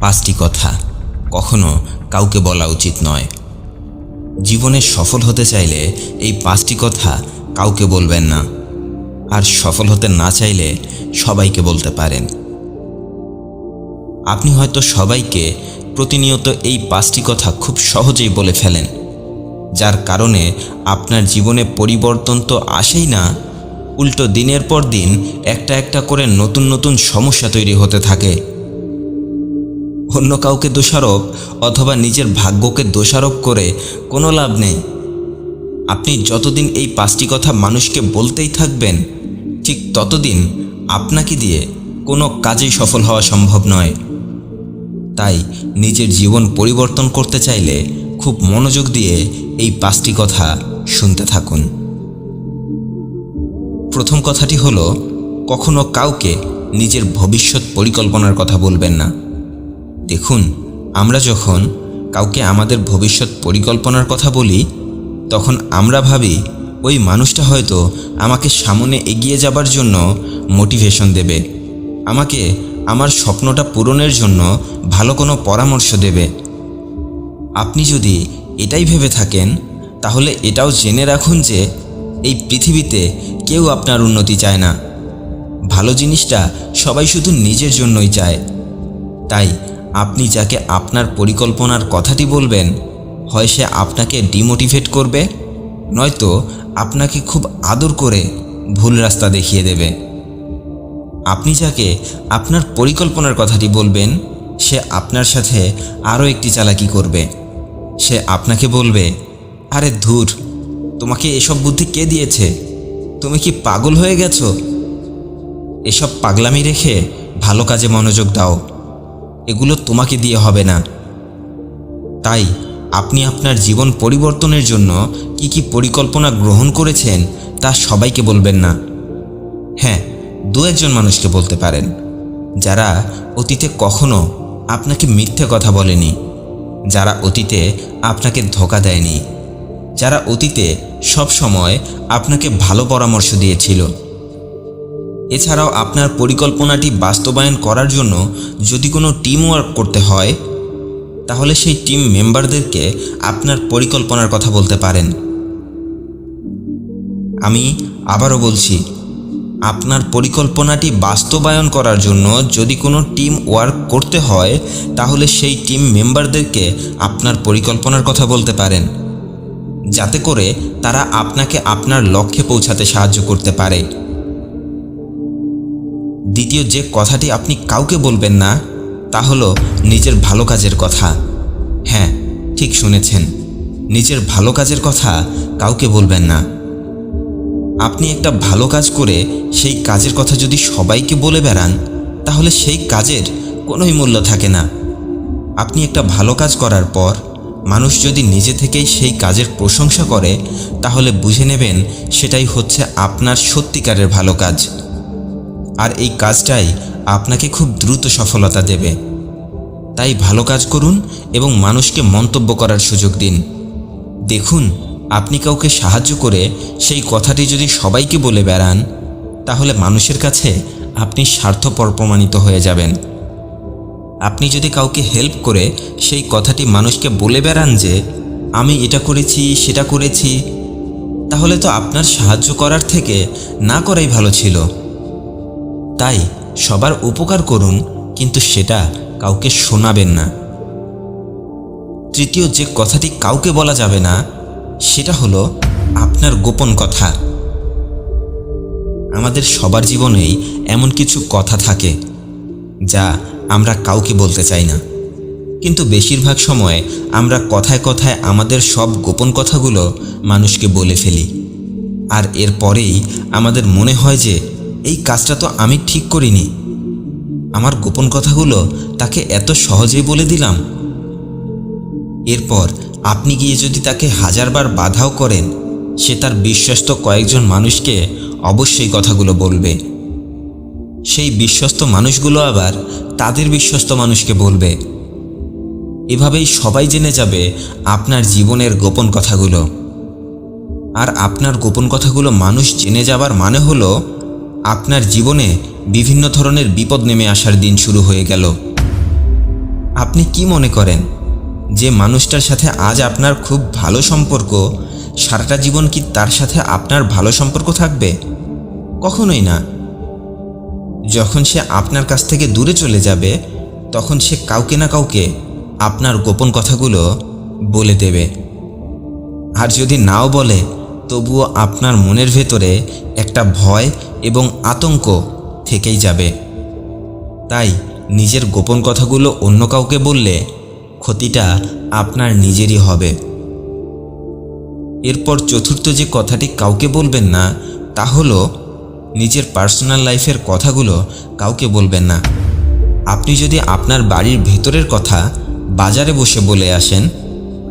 5টি কথা কখনো কাউকে বলা উচিত নয়। জীবনে সফল হতে চাইলে এই 5টি কথা কাউকে বলবেন না, আর সফল হতে না চাইলে সবাইকে বলতে পারেন। আপনি হয়তো সবাইকে প্রতিনিয়ত এই 5টি কথা খুব সহজেই বলে ফেলেন, যার কারণে আপনার জীবনে পরিবর্তন তো আসেই না, উল্টো দিনের পর দিন একটা একটা করে নতুন নতুন সমস্যা তৈরি হতে থাকে। অন্য কাউকে দোষারোপ অথবা নিজের ভাগ্যকে দোষারোপ করে কোনো লাভ নেই। আপনি যতদিন এই 5টি কথা মানুষকে বলতেই থাকবেন, ঠিক ততদিন আপনাকে দিয়ে কোনো কাজেই সফল হওয়া সম্ভব নয়। তাই নিজের জীবন পরিবর্তন করতে চাইলে খুব মনোযোগ দিয়ে এই 5টি কথা শুনতে থাকুন। প্রথম কথাটি হলো, কখনো কাউকে নিজের ভবিষ্যৎ পরিকল্পনার কথা বলবেন না। দেখুন, আমরা যখন কাউকে আমাদের ভবিষ্যৎ পরিকল্পনার কথা বলি, তখন আমরা ভাবি ওই মানুষটা হয়তো আমাকে সামনে এগিয়ে যাবার জন্য মোটিভেশন দেবে, আমাকে আমার স্বপ্নটা পূরণের জন্য ভালো কোনো পরামর্শ দেবে। আপনি যদি এটাই ভেবে থাকেন, তাহলে এটাও জেনে রাখুন যে এই পৃথিবীতে কেউ আপনার উন্নতি চায় না। ভালো জিনিসটা সবাই শুধু নিজের জন্যই চায়। তাই আপনি যাকে আপনার পরিকল্পনার কথাটি বলবেন, হয় সে আপনাকে ডিমোটিভেট করবে, নয়তো আপনাকে খুব আদর করে ভুল রাস্তা দেখিয়ে দেবে। আপনি যাকে আপনার পরিকল্পনার কথাটি বলবেন, সে আপনার সাথে আরও একটি চালাকি করবে। সে আপনাকে বলবে, আরে ধুর, তোমাকে এসব বুদ্ধি কে দিয়েছে? তুমি কি পাগল হয়ে গেছো? এসব পাগলামি রেখে ভালো কাজে মনোযোগ দাও, এগুলো তোমাকে দিয়ে হবে না। তাই আপনি আপনার জীবন পরিবর্তনের জন্য কি পরিকল্পনা গ্রহণ করেছেন তা সবাইকে বলবেন না। হ্যাঁ, 2-1জন মানুষকে বলতে পারেন, যারা অতীতে কখনো আপনাকে মিথ্যে কথা বলেনি, যারা অতীতে আপনাকে ধোঁকা দেয়নি, যারা অতীতে সব সময় আপনাকে ভালো পরামর্শ দিয়েছিল। এছাড়াও আপনার পরিকল্পনাটি বাস্তবায়ন করার জন্য যদি কোনো টিম ওয়ার্ক করতে হয়, তাহলে সেই টিম মেম্বারদেরকে আপনার পরিকল্পনার কথা বলতে পারেন। আমি আবারও বলছি, আপনার পরিকল্পনাটি বাস্তবায়ন করার জন্য যদি কোনো টিম ওয়ার্ক করতে হয়, তাহলে সেই টিম মেম্বারদেরকে আপনার পরিকল্পনার কথা বলতে পারেন, যাতে করে তারা আপনাকে আপনার লক্ষ্যে পৌঁছাতে সাহায্য করতে পারে। দ্বিতীয় যে কথাটি আপনি কাউকে বলবেন না, তা হলো নিজের ভালো কাজের কথা। হ্যাঁ, ঠিক শুনেছেন, নিজের ভালো কাজের কথা কাউকে বলবেন না। আপনি একটা ভালো কাজ করে সেই কাজের কথা যদি সবাইকে বলে বেড়ান, তাহলে সেই কাজের কোনোই মূল্য থাকে না। আপনি একটা ভালো কাজ করার পর মানুষ যদি নিজে থেকেই সেই কাজের প্রশংসা করে, তাহলে বুঝে নেবেন সেটাই হচ্ছে আপনার সত্যিকারের ভালো কাজ। আর এই কাজটাই আপনাকে খুব দ্রুত সফলতা দেবে। তাই ভালো কাজ করুন এবং মানুষকে মন্তব্য করার সুযোগ দিন। দেখুন, আপনি কাউকে সাহায্য করে সেই কথাটি যদি সবাইকে বলে বেড়ান, তাহলে মানুষের কাছে আপনি স্বার্থপর প্রমাণিত হয়ে যাবেন। আপনি যদি কাউকে হেল্প করে সেই কথাটি মানুষকে বলে বেড়ান যে আমি এটা করেছি সেটা করেছি, তাহলে তো আপনার সাহায্য করার থেকে না করাই ভালো ছিল। তাই সবার উপকার করুন, কিন্তু সেটা কাউকে শোনাবেন না। তৃতীয় যে কথাটি কাউকে বলা যাবে না, সেটা হলো আপনার গোপন কথা। আমাদের সবার জীবনেই এমন কিছু কথা থাকে যা আমরা কাউকে বলতে চাই না, কিন্তু বেশিরভাগ সময় আমরা কথায় কথায় আমাদের সব গোপন কথাগুলো মানুষকে বলে ফেলি। আর এরপরেই আমাদের মনে হয় যে এই কাজটা তো আমি ঠিক করিনি, আমার গোপন কথাগুলো তাকে এত সহজেই বলে দিলাম। এরপর আপনি গিয়ে যদি তাকে 1000বার বাধাও করেন, সে তার বিশ্বস্ত কয়েকজন মানুষকে অবশ্যই কথাগুলো বলবে। সেই বিশ্বস্ত মানুষগুলো আবার তাদের বিশ্বস্ত মানুষকে বলবে। এভাবেই সবাই জেনে যাবে আপনার জীবনের গোপন কথাগুলো। আর আপনার গোপন কথাগুলো মানুষ জেনে যাবার মানে হলো আপনার জীবনে বিভিন্ন ধরনের বিপদ নেমে আসার দিন শুরু হয়ে গেল। আপনি কি মনে করেন যে মানুষটার সাথে আজ আপনার খুব ভালো সম্পর্ক, সারাটা জীবন কি তার সাথে আপনার ভালো সম্পর্ক থাকবে? কখনোই না। যখন সে আপনার কাছ থেকে দূরে চলে যাবে, তখন সে কাউকে না কাউকে আপনার গোপন কথাগুলো বলে দেবে। আর যদি নাও বলে, তবুও আপনার মনের ভেতরে একটা ভয় এবং আতঙ্ক থেকেই যাবে। তাই নিজের গোপন কথাগুলো অন্য কাউকে বললে ক্ষতিটা আপনার নিজেরই হবে। এরপর চতুর্থ যে কথাটি কাউকে বলবেন না, তা হলো নিজের পার্সোনাল লাইফের কথাগুলো কাউকে বলবেন না। আপনি যদি আপনার বাড়ির ভেতরের কথা বাজারে বসে বলে আসেন,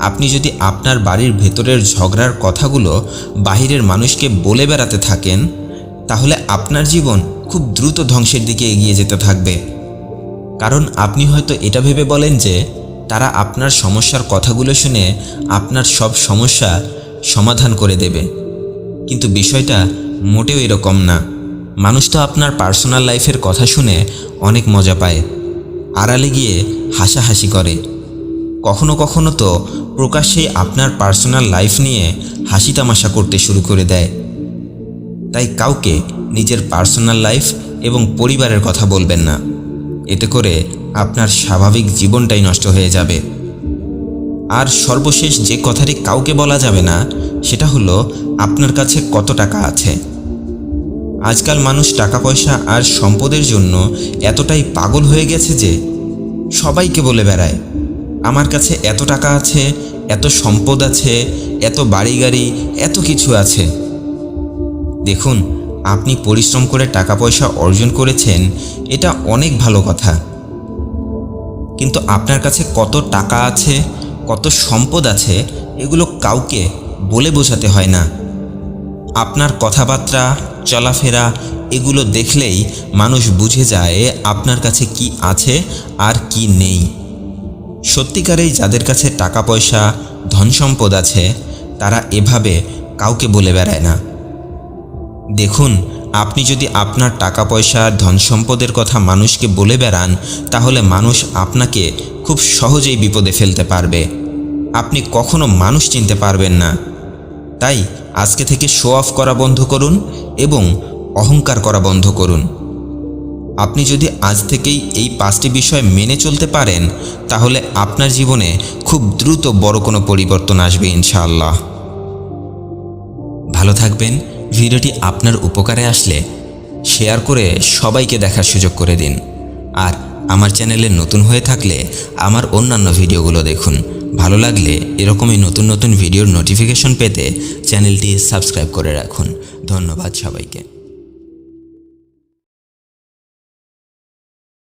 আপনি যদি আপনার বাড়ির ভেতরের ঝগড়ার কথাগুলো বাহিরের মানুষকে বলে বেড়াতে থাকেন, তাহলে আপনার জীবন খুব দ্রুত ধ্বংসের দিকে এগিয়ে যেতে থাকবে। কারণ আপনি হয়তো এটা ভেবে বলেন যে তারা আপনার সমস্যার কথাগুলো শুনে আপনার সব সমস্যা সমাধান করে দেবে, কিন্তু বিষয়টা মোটেও এরকম না। মানুষ তো আপনার পার্সোনাল লাইফের কথা শুনে অনেক মজা পায়, আড়ালে গিয়ে হাসাহাসি করে, কখনো কখনো তো প্রকাশ্যেই আপনার পার্সোনাল লাইফ নিয়ে হাসি তামাশা করতে শুরু করে দেয়। তাই কাউকে নিজের পার্সোনাল লাইফ এবং পরিবারের কথা বলবেন না, এতে করে আপনার স্বাভাবিক জীবনটাই নষ্ট হয়ে যাবে। আর সর্বশেষ যে কথাটি কাউকে বলা যাবে না, সেটা হলো আপনার কাছে কত টাকা আছে। আজকাল মানুষ টাকা পয়সা আর সম্পদের জন্য এতটাই পাগল হয়ে গেছে যে সবাইকে বলে বেড়ায়, আমার কাছে এত টাকা আছে, এত সম্পদ আছে, এত বাড়ি গাড়ি, এত কিছু আছে। দেখুন, আপনি পরিশ্রম করে টাকা পয়সা অর্জন করেছেন, এটা অনেক ভালো কথা, কিন্তু আপনার কাছে কত টাকা আছে, কত সম্পদ আছে, এগুলো কাউকে বলে বোঝাতে হয় না। আপনার কথাবার্তা, চলাফেরা এগুলো দেখলেই মানুষ বুঝে যায় আপনার কাছে কি আছে আর কি নেই। সত্যিকারেই যাদের কাছে টাকা পয়সা, ধন সম্পদ আছে, তারা এভাবে কাউকে বলে বেড়ায় না। দেখুন, আপনি যদি আপনার টাকা পয়সা, ধন সম্পদের কথা মানুষকে বলে বেড়ান, তাহলে মানুষ আপনাকে খুব সহজেই বিপদে ফেলতে পারবে। আপনি কখনো মানুষ চিনতে পারবেন না। তাই আজকে থেকে শো অফ করা বন্ধ করুন এবং অহংকার করা বন্ধ করুন। আপনি যদি আজ থেকেই এই 5টি বিষয় মেনে চলতে পারেন, তাহলে আপনার জীবনে খুব দ্রুত বড় কোনো পরিবর্তন আসবে ইনশাআল্লাহ। ভালো থাকবেন। ভিডিওটি আপনার উপকারে আসলে শেয়ার করে সবাইকে দেখার সুযোগ করে দিন। আর আমার চ্যানেলে নতুন হয়ে থাকলে আমার অন্যান্য ভিডিওগুলো দেখুন। ভালো লাগলে এরকমই নতুন নতুন ভিডিওর নোটিফিকেশন পেতে চ্যানেলটি সাবস্ক্রাইব করে রাখুন। ধন্যবাদ সবাইকে।